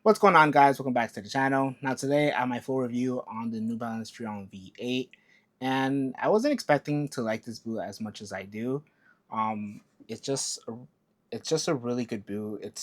What's going on, guys? Welcome back to the channel. Now today I have my full review on the New Balance Furon V8, and I wasn't expecting to like this boot as much as I do. It's just a really good boot. It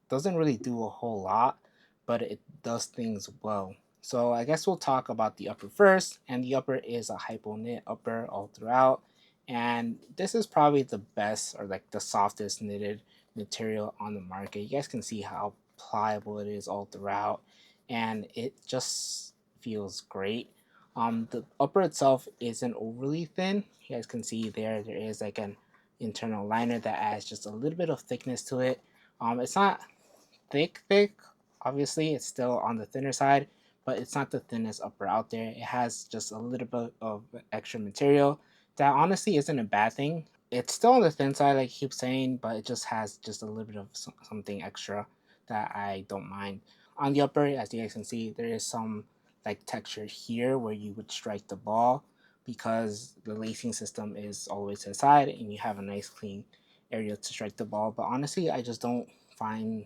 doesn't really do a whole lot, but it does things well. So I guess we'll talk about the upper first, and the upper is a hypo knit upper all throughout, and this is probably the best or like the softest knitted material on the market. You guys can see how pliable it is all throughout, and it just feels great. The upper itself isn't overly thin. You guys can see there is like an internal liner that adds just a little bit of thickness to it. It's not thick. Obviously, it's still on the thinner side, but it's not the thinnest upper out there. It has just a little bit of extra material that honestly isn't a bad thing. It's still on the thin side, like I keep saying, but it just has just a little bit of something extra that I don't mind. On the upper, as you guys can see, there is some like texture here where you would strike the ball because the lacing system is always to the side and you have a nice clean area to strike the ball. But honestly, I just don't find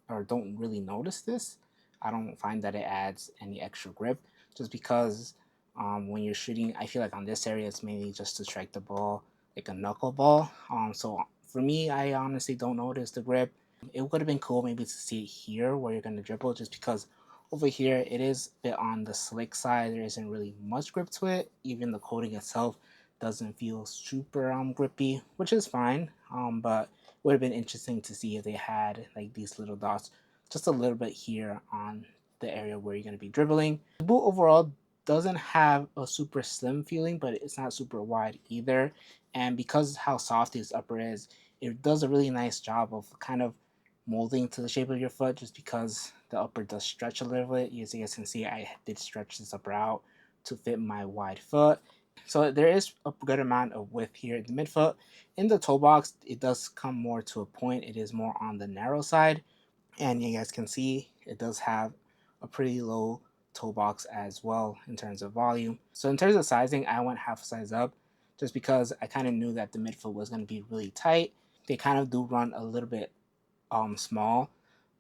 or don't really notice this. I don't find that it adds any extra grip just because when you're shooting, I feel like on this area it's mainly just to strike the ball like a knuckleball. So for me, I honestly don't notice the grip. It would have been cool maybe to see it here where you're going to dribble, just because over here it is a bit on the slick side. There isn't really much grip to it. Even the coating itself doesn't feel super grippy, which is fine. But it would have been interesting to see if they had like these little dots just a little bit here on the area where you're going to be dribbling. The boot overall doesn't have a super slim feeling, but it's not super wide either. And because how soft this upper is, it does a really nice job of kind of molding to the shape of your foot, just because the upper does stretch a little bit. As you guys can see, I did stretch this upper out to fit my wide foot. So there is a good amount of width here in the midfoot. In the toe box, it does come more to a point. It is more on the narrow side. And you guys can see it does have a pretty low toe box as well in terms of volume. So in terms of sizing, I went half a size up just because I kind of knew that the midfoot was going to be really tight. They kind of do run a little bit small,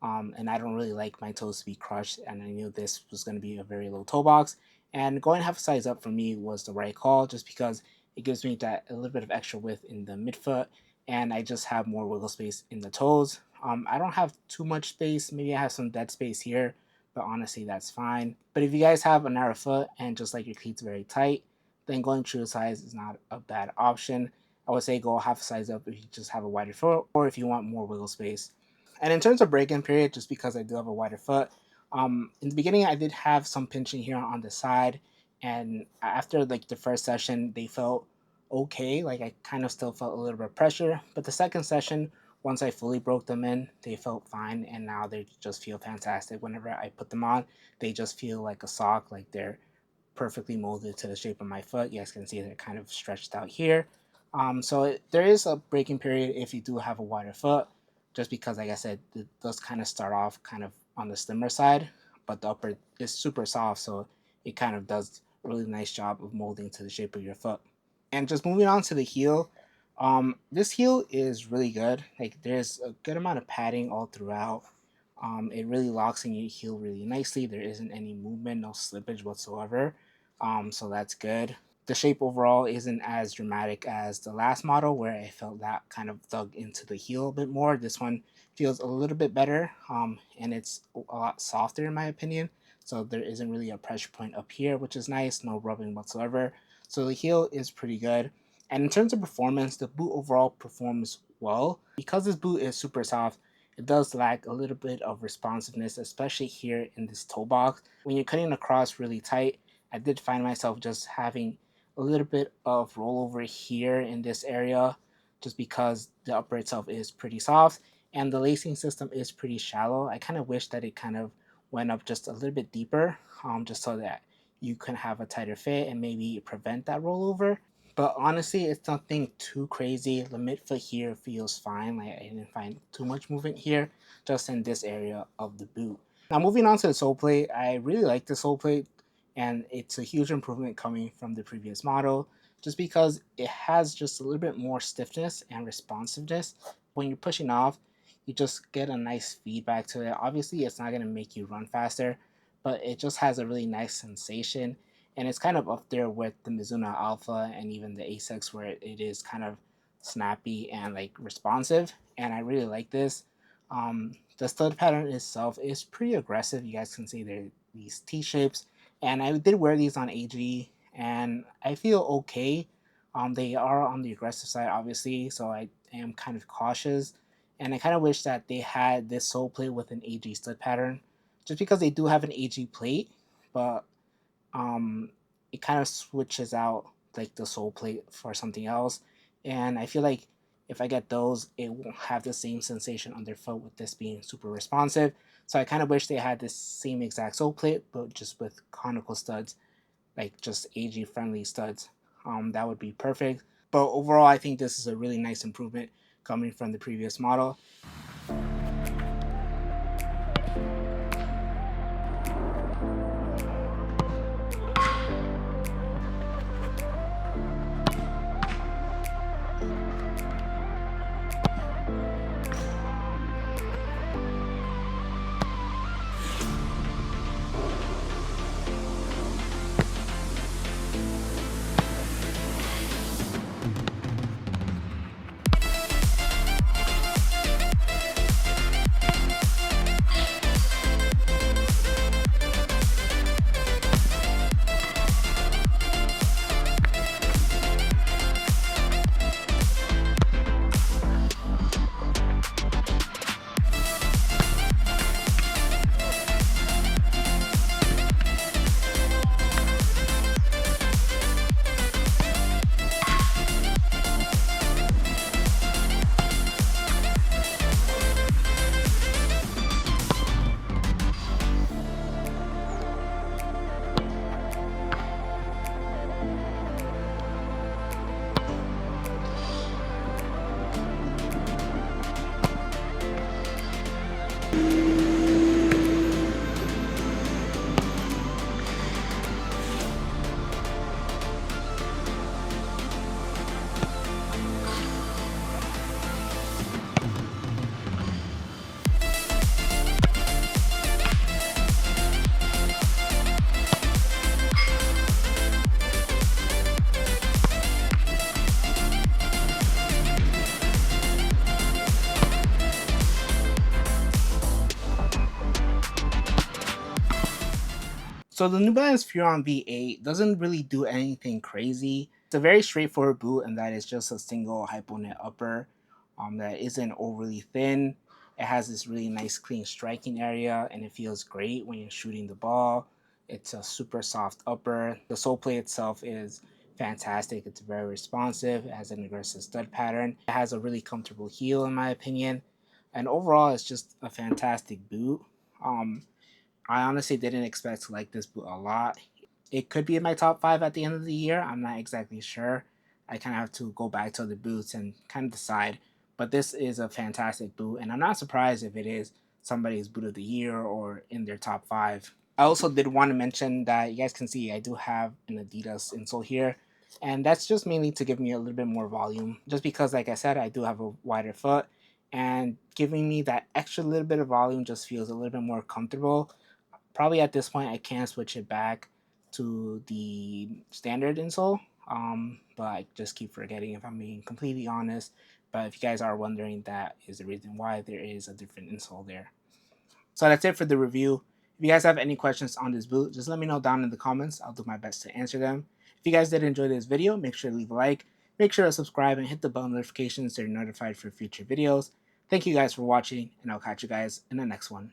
and I don't really like my toes to be crushed, and I knew this was going to be a very low toe box. And going half a size up for me was the right call, just because it gives me that a little bit of extra width in the midfoot, and I just have more wiggle space in the toes. I don't have too much space. Maybe I have some dead space here, but honestly, that's fine. But if you guys have a narrow foot and just like your cleats very tight, then going true size is not a bad option. I would say go half a size up if you just have a wider foot, or if you want more wiggle space. And in terms of break-in period, just because I do have a wider foot, in the beginning I did have some pinching here on the side, and after like the first session, they felt okay. Like I kind of still felt a little bit of pressure, but the second session, once I fully broke them in, they felt fine, and now they just feel fantastic. Whenever I put them on, they just feel like a sock, like they're perfectly molded to the shape of my foot. You guys can see they're kind of stretched out here. There is a breaking period if you do have a wider foot, just because, like I said, it does kind of start off kind of on the slimmer side, but the upper is super soft, so it kind of does a really nice job of molding to the shape of your foot. And just moving on to the heel, this heel is really good. Like there's a good amount of padding all throughout. It really locks in your heel really nicely. There isn't any movement, no slippage whatsoever. So that's good. The shape overall isn't as dramatic as the last model, where I felt that kind of dug into the heel a bit more. This one feels a little bit better, and it's a lot softer in my opinion. So there isn't really a pressure point up here, which is nice. No rubbing whatsoever. So the heel is pretty good. And in terms of performance, the boot overall performs well. Because this boot is super soft, it does lack a little bit of responsiveness, especially here in this toe box. When you're cutting across really tight, I did find myself just having a little bit of rollover here in this area, just because the upper itself is pretty soft and the lacing system is pretty shallow. I kind of wish that it kind of went up just a little bit deeper, just so that you can have a tighter fit and maybe prevent that rollover. But honestly, it's nothing too crazy. The midfoot here feels fine. Like I didn't find too much movement here, just in this area of the boot. Now moving on to the sole plate, I really like the sole plate, and it's a huge improvement coming from the previous model, just because it has just a little bit more stiffness and responsiveness. When you're pushing off, you just get a nice feedback to it. Obviously, it's not going to make you run faster, but it just has a really nice sensation. And it's kind of up there with the Mizuno Alpha and even the Asics, where it is kind of snappy and like responsive. And I really like this. The stud pattern itself is pretty aggressive. You guys can see there these T shapes, and I did wear these on AG, and I feel okay. They are on the aggressive side, obviously, so I am kind of cautious, and I kind of wish that they had this sole plate with an AG stud pattern, just because they do have an AG plate, but um, it kind of switches out like the sole plate for something else, and I feel like if I get those, it won't have the same sensation underfoot with this being super responsive. So I kind of wish they had this same exact sole plate, but just with conical studs, like just AG friendly studs. That would be perfect. But overall, I think this is a really nice improvement coming from the previous model. So the New Balance Furon V8 doesn't really do anything crazy. It's a very straightforward boot, and that is just a single hyponet upper that isn't overly thin. It has this really nice clean striking area, and it feels great when you're shooting the ball. It's a super soft upper. The sole plate itself is fantastic. It's very responsive. It has an aggressive stud pattern. It has a really comfortable heel in my opinion. And overall, it's just a fantastic boot. Um, I honestly didn't expect to like this boot a lot. It could be in my top 5 at the end of the year. I'm not exactly sure. I kind of have to go back to the boots and kind of decide. But this is a fantastic boot, and I'm not surprised if it is somebody's boot of the year or in their top 5. I also did want to mention that you guys can see I do have an Adidas insole here, and that's just mainly to give me a little bit more volume. Just because, like I said, I do have a wider foot, and giving me that extra little bit of volume just feels a little bit more comfortable. Probably at this point I can switch it back to the standard insole, but I just keep forgetting if I'm being completely honest. But if you guys are wondering, that is the reason why there is a different insole there. So that's it for the review. If you guys have any questions on this boot, just let me know down in the comments. I'll do my best to answer them. If you guys did enjoy this video, make sure to leave a like, make sure to subscribe, and hit the bell notifications so you're notified for future videos. Thank you guys for watching, and I'll catch you guys in the next one.